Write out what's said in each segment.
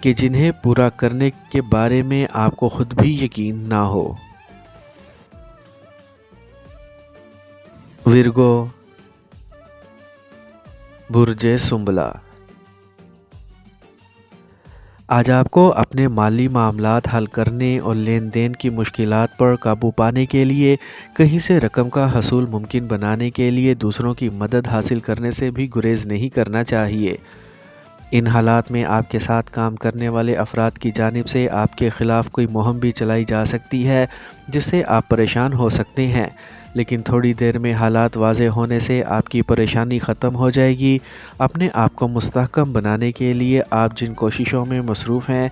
کہ جنہیں پورا کرنے کے بارے میں آپ کو خود بھی یقین نہ ہو۔ ورگو، برج سنبلہ، آج آپ کو اپنے مالی معاملات حل کرنے اور لین دین کی مشکلات پر قابو پانے کے لیے کہیں سے رقم کا حصول ممکن بنانے کے لیے دوسروں کی مدد حاصل کرنے سے بھی گریز نہیں کرنا چاہیے۔ ان حالات میں آپ کے ساتھ کام کرنے والے افراد کی جانب سے آپ کے خلاف کوئی مہم بھی چلائی جا سکتی ہے جس سے آپ پریشان ہو سکتے ہیں، لیکن تھوڑی دیر میں حالات واضح ہونے سے آپ کی پریشانی ختم ہو جائے گی۔ اپنے آپ کو مستحکم بنانے کے لیے آپ جن کوششوں میں مصروف ہیں،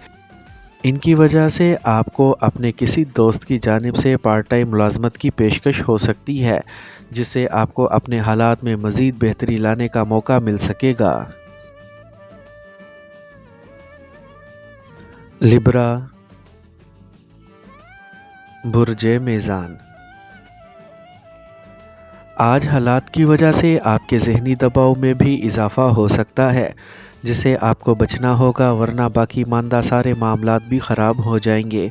ان کی وجہ سے آپ کو اپنے کسی دوست کی جانب سے پارٹ ٹائم ملازمت کی پیشکش ہو سکتی ہے، جس سے آپ کو اپنے حالات میں مزید بہتری لانے کا موقع مل سکے گا۔ لبرا، برج میزان، آج حالات کی وجہ سے آپ کے ذہنی دباؤ میں بھی اضافہ ہو سکتا ہے جس سے آپ کو بچنا ہوگا، ورنہ باقی ماندہ سارے معاملات بھی خراب ہو جائیں گے۔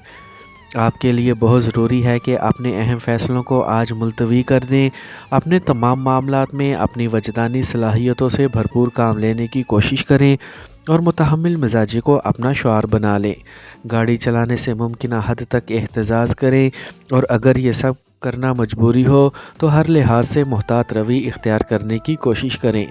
آپ کے لیے بہت ضروری ہے کہ اپنے اہم فیصلوں کو آج ملتوی کر دیں۔ اپنے تمام معاملات میں اپنی وجدانی صلاحیتوں سے بھرپور کام لینے کی کوشش کریں اور متحمل مزاجی کو اپنا شعار بنا لیں۔ گاڑی چلانے سے ممکنہ حد تک احتراز کریں اور اگر یہ سب کرنا مجبوری ہو تو ہر لحاظ سے محتاط روی اختیار کرنے کی کوشش کریں۔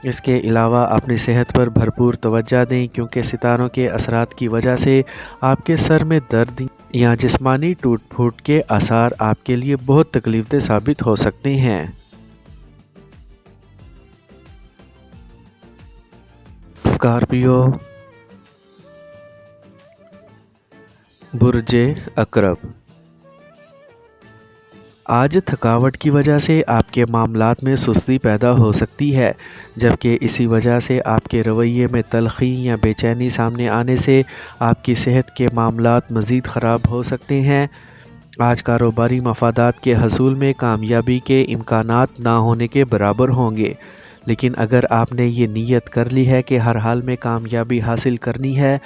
اس کے علاوہ اپنی صحت پر بھرپور توجہ دیں، کیونکہ ستاروں کے اثرات کی وجہ سے آپ کے سر میں درد یا جسمانی ٹوٹ پھوٹ کے آثار آپ کے لیے بہت تکلیف دہ ثابت ہو سکتے ہیں۔ اسکارپیو، برج عقرب، آج تھکاوٹ کی وجہ سے آپ کے معاملات میں سستی پیدا ہو سکتی ہے، جبکہ اسی وجہ سے آپ کے رویے میں تلخی یا بے چینی سامنے آنے سے آپ کی صحت کے معاملات مزید خراب ہو سکتے ہیں۔ آج کاروباری مفادات کے حصول میں کامیابی کے امکانات نہ ہونے کے برابر ہوں گے، لیکن اگر آپ نے یہ نیت کر لی ہے کہ ہر حال میں کامیابی حاصل کرنی ہے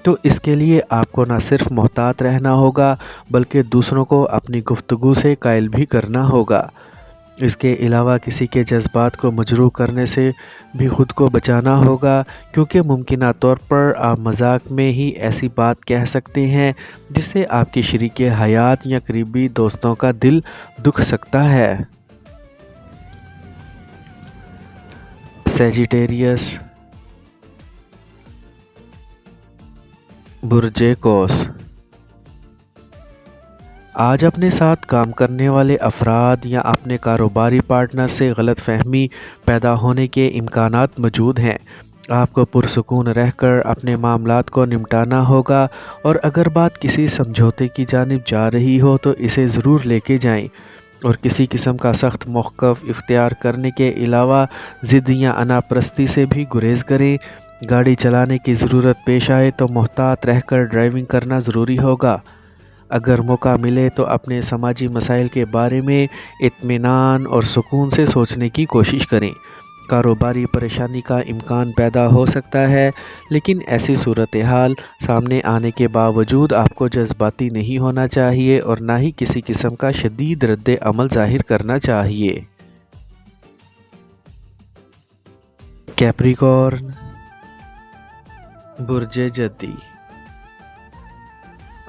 تو اس کے لیے آپ کو نہ صرف محتاط رہنا ہوگا بلکہ دوسروں کو اپنی گفتگو سے قائل بھی کرنا ہوگا۔ اس کے علاوہ کسی کے جذبات کو مجروح کرنے سے بھی خود کو بچانا ہوگا، کیونکہ ممکنہ طور پر آپ مذاق میں ہی ایسی بات کہہ سکتے ہیں جس سے آپ کے شریک حیات یا قریبی دوستوں کا دل دکھ سکتا ہے۔ سیجیٹیریس، برج قوس، آج اپنے ساتھ کام کرنے والے افراد یا اپنے کاروباری پارٹنر سے غلط فہمی پیدا ہونے کے امکانات موجود ہیں۔ آپ کو پرسکون رہ کر اپنے معاملات کو نمٹانا ہوگا، اور اگر بات کسی سمجھوتے کی جانب جا رہی ہو تو اسے ضرور لے کے جائیں، اور کسی قسم کا سخت موقف اختیار کرنے کے علاوہ ضد یا انا پرستی سے بھی گریز کریں۔ گاڑی چلانے کی ضرورت پیش آئے تو محتاط رہ کر ڈرائیونگ کرنا ضروری ہوگا۔ اگر موقع ملے تو اپنے سماجی مسائل کے بارے میں اطمینان اور سکون سے سوچنے کی کوشش کریں۔ کاروباری پریشانی کا امکان پیدا ہو سکتا ہے، لیکن ایسی صورتحال سامنے آنے کے باوجود آپ کو جذباتی نہیں ہونا چاہیے اور نہ ہی کسی قسم کا شدید رد عمل ظاہر کرنا چاہیے۔ کیپریکارن، برج جدی،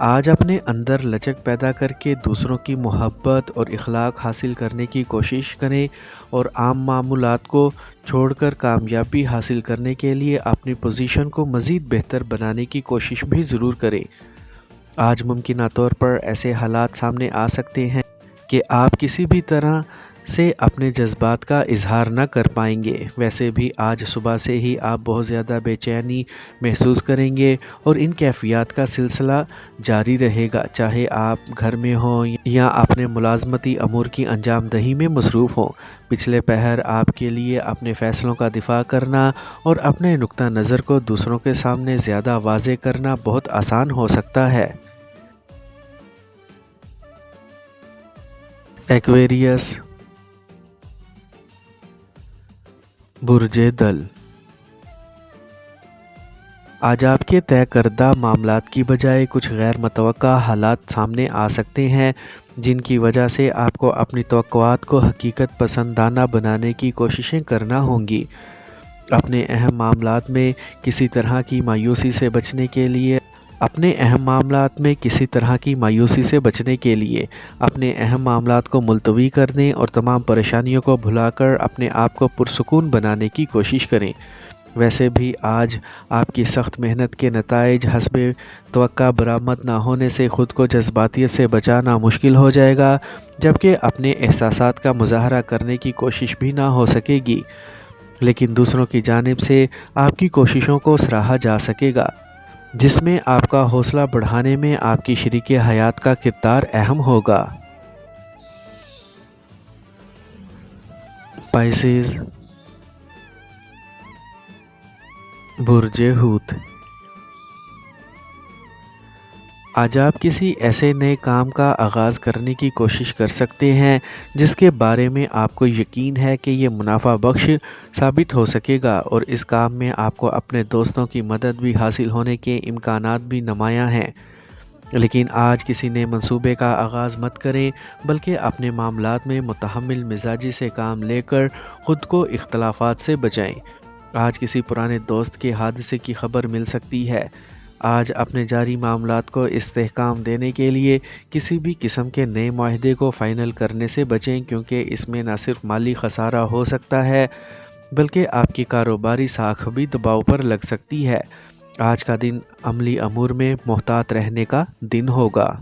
آج اپنے اندر لچک پیدا کر کے دوسروں کی محبت اور اخلاق حاصل کرنے کی کوشش کریں، اور عام معمولات کو چھوڑ کر کامیابی حاصل کرنے کے لیے اپنی پوزیشن کو مزید بہتر بنانے کی کوشش بھی ضرور کریں۔ آج ممکنہ طور پر ایسے حالات سامنے آ سکتے ہیں کہ آپ کسی بھی طرح سے اپنے جذبات کا اظہار نہ کر پائیں گے۔ ویسے بھی آج صبح سے ہی آپ بہت زیادہ بے چینی محسوس کریں گے اور ان کیفیات کا سلسلہ جاری رہے گا، چاہے آپ گھر میں ہوں یا اپنے ملازمتی امور کی انجام دہی میں مصروف ہوں۔ پچھلے پہر آپ کے لیے اپنے فیصلوں کا دفاع کرنا اور اپنے نقطہ نظر کو دوسروں کے سامنے زیادہ واضح کرنا بہت آسان ہو سکتا ہے۔ ایکویریس، برج دل، آج آپ کے طے کردہ معاملات کی بجائے کچھ غیر متوقع حالات سامنے آ سکتے ہیں جن کی وجہ سے آپ کو اپنی توقعات کو حقیقت پسندانہ بنانے کی کوششیں کرنا ہوں گی۔ اپنے اہم معاملات میں کسی طرح کی مایوسی سے بچنے کے لیے اپنے اہم معاملات کو ملتوی کر دیں اور تمام پریشانیوں کو بھلا کر اپنے آپ کو پرسکون بنانے کی کوشش کریں۔ ویسے بھی آج آپ کی سخت محنت کے نتائج حسب توقع برآمد نہ ہونے سے خود کو جذباتیت سے بچانا مشکل ہو جائے گا، جبکہ اپنے احساسات کا مظاہرہ کرنے کی کوشش بھی نہ ہو سکے گی، لیکن دوسروں کی جانب سے آپ کی کوششوں کو سراہا جا سکے گا، جس میں آپ کا حوصلہ بڑھانے میں آپ کی شریک حیات کا کردار اہم ہوگا۔ پائسیز، برج حوت۔ آج آپ کسی ایسے نئے کام کا آغاز کرنے کی کوشش کر سکتے ہیں جس کے بارے میں آپ کو یقین ہے کہ یہ منافع بخش ثابت ہو سکے گا، اور اس کام میں آپ کو اپنے دوستوں کی مدد بھی حاصل ہونے کے امکانات بھی نمایاں ہیں۔ لیکن آج کسی نئے منصوبے کا آغاز مت کریں، بلکہ اپنے معاملات میں متحمل مزاجی سے کام لے کر خود کو اختلافات سے بچائیں۔ آج کسی پرانے دوست کے حادثے کی خبر مل سکتی ہے۔ آج اپنے جاری معاملات کو استحکام دینے کے لیے کسی بھی قسم کے نئے معاہدے کو فائنل کرنے سے بچیں، کیونکہ اس میں نہ صرف مالی خسارہ ہو سکتا ہے بلکہ آپ کی کاروباری ساکھ بھی دباؤ پر لگ سکتی ہے۔ آج کا دن عملی امور میں محتاط رہنے کا دن ہوگا۔